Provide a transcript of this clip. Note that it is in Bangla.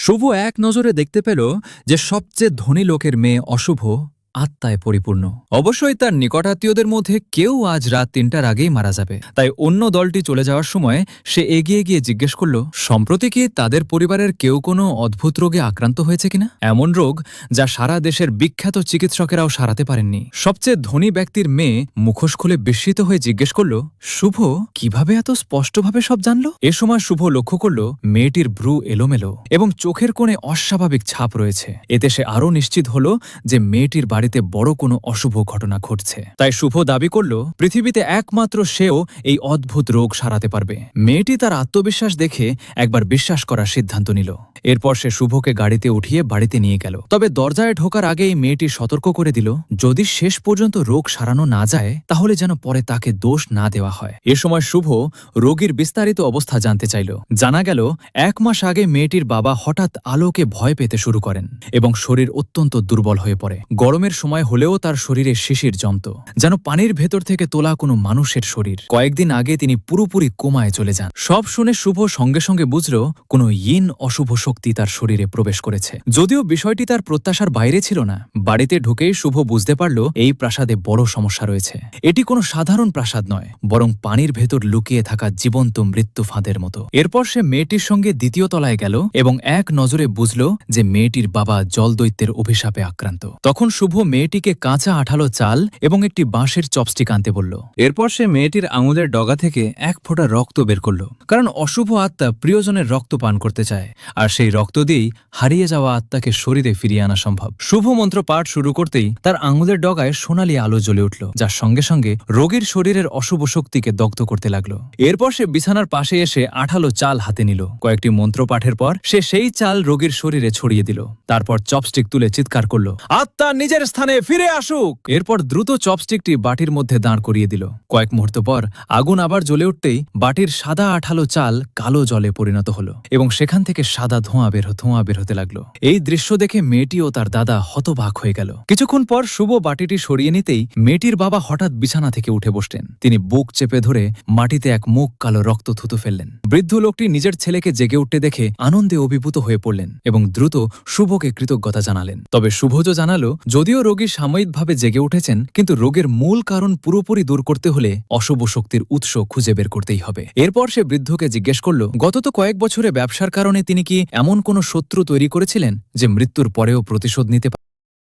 শুভ এক নজরে দেখতে পেল যে সবচেয়ে ধনী লোকের মেয়ে অশুভ আত্মায় পরিপূর্ণ। অবশ্যই তার নিকটাত্মীয়দের মধ্যে কেউ আজ রাত ৩টার আগেই মারা যাবে। তাই অন্য দলটি চলে যাওয়ার সময় সে এগিয়ে গিয়ে জিজ্ঞেস করল, সম্প্রতি কি তাদের পরিবারের কেউ কোনো অদ্ভুত রোগে আক্রান্ত হয়েছে কিনা? এমন রোগ যা সারা দেশের বিখ্যাত চিকিৎসকেরাও সারাতে পারেননি। সবচেয়ে ধনী ব্যক্তির মেয়ে মুখোশ খুলে বিস্মিত হয়ে জিজ্ঞেস করল, শুভ কিভাবে এত স্পষ্টভাবে সব জানল? এ সময় শুভ লক্ষ্য করল মেয়েটির ভ্রু এলোমেলো এবং চোখের কোণে অস্বাভাবিক ছাপ রয়েছে। এতে সে আরও নিশ্চিত হল যে মেয়েটির বাড়িতে বড় কোনো অশুভ ঘটনা ঘটছে। তাই শুভ দাবি করল পৃথিবীতে একমাত্র সেও এই অদ্ভুত রোগ সারাতে পারবে। মেয়েটি তার আত্মবিশ্বাস দেখে একবার বিশ্বাস করার সিদ্ধান্ত নিল। এরপর সে শুভকে গাড়িতে উঠিয়ে বাড়িতে নিয়ে গেল। তবে দরজায় ঢোকার আগেই মেয়েটি সতর্ক করে দিল, যদি শেষ পর্যন্ত রোগ সারানো না যায় তাহলে যেন পরে তাকে দোষ না দেওয়া হয়। এ সময় শুভ রোগীর বিস্তারিত অবস্থা জানতে চাইল। জানা গেল ১ মাস আগে মেয়েটির বাবা হঠাৎ আলোকে ভয় পেতে শুরু করেন এবং শরীর অত্যন্ত দুর্বল হয়ে পড়ে। গরমের সময় হলেও তার শরীরে শিশির জমত, যেন পানির ভেতর থেকে তোলা কোনো মানুষের শরীর। কয়েকদিন আগে তিনি পুরোপুরি কোমায় চলে যান। সব শুনে শুভ সঙ্গে সঙ্গে বুঝল কোনো ইন অশুভ শক্তি তার শরীরে প্রবেশ করেছে। যদিও বিষয়টি তার প্রত্যাশার বাইরে ছিল না। বাড়িতে ঢুকেই শুভ বুঝতে পারল এই প্রাসাদে বড় সমস্যা রয়েছে। এটি কোনো সাধারণ প্রাসাদ নয়, বরং পানির ভেতর লুকিয়ে থাকা জীবন্ত মৃত্যু ফাঁদের মতো। এরপর সে মেয়েটির সঙ্গে দ্বিতীয় তলায় গেল এবং এক নজরে বুঝল যে মেয়েটির বাবা জলদৈত্যের অভিশাপে আক্রান্ত। তখন শুভ মেয়েটিকে কাঁচা আঠালো চাল এবং একটি বাঁশের চপস্টিক আনতে বলল। এরপর সে মেয়েটির আঙুলের ডগা থেকে ১ ফোঁটা রক্ত বের করল, কারণ অশুভ আত্মা প্রিয়জনের রক্ত পান করতে চায়, আর সেই রক্ত দিয়েই হারিয়ে যাওয়া আত্মাকে শরীরে ফিরিয়ে আনা সম্ভব। শুভ মন্ত্র পাঠ শুরু করতেই তার আঙুলের ডগায় সোনালি আলো জ্বলে উঠল, যার সঙ্গে সঙ্গে রোগীর শরীরের অশুভ শক্তিকে দগ্ধ করতে লাগলো। এরপর সে বিছানার পাশে এসে আঠালো চাল হাতে নিল। কয়েকটি মন্ত্র পাঠের পর সে সেই চাল রোগীর শরীরে ছড়িয়ে দিল। তারপর চপস্টিক তুলে চিৎকার করল, আত্মা নিজের স্থানে ফিরে আসুক। এরপর দ্রুত চপস্টিকটি বাটির মধ্যে দাঁড় করিয়ে দিল। কয়েক মুহূর্ত পর আগুন আবার জ্বলে উঠতেই বাটির সাদা আঠালো চাল কালো জলে পরিণত হলো এবং সেখান থেকে সাদা ধোঁয়া বের হতে লাগলো। এই দৃশ্য দেখে মেয়েটি ও তার দাদা হতবাক হয়ে গেল। কিছুক্ষণ পর শুভ বাটিটি সরিয়ে নিতেই মেয়েটির বাবা হঠাৎ বিছানা থেকে উঠে বসলেন। তিনি বুক চেপে ধরে মাটিতে এক মুখ কালো রক্ত থুতু ফেললেন। বৃদ্ধ লোকটি নিজের ছেলেকে জেগে উঠতে দেখে আনন্দে অভিভূত হয়ে পড়লেন এবং দ্রুত শুভকে কৃতজ্ঞতা জানালেন। তবে শুভজ জানালো, যদিও রোগী সাময়িকভাবে জেগে উঠেছেন, কিন্তু রোগের মূল কারণ পুরোপুরি দূর করতে হলে অশুভ শক্তির উৎস খুঁজে বের করতেই হবে। এরপর সে বৃদ্ধকে জিজ্ঞেস করল, গত কয়েক বছরে ব্যবসার কারণে তিনি কি এমন কোনো শত্রু তৈরি করেছিলেন যে মৃত্যুর পরেও প্রতিশোধ নিতে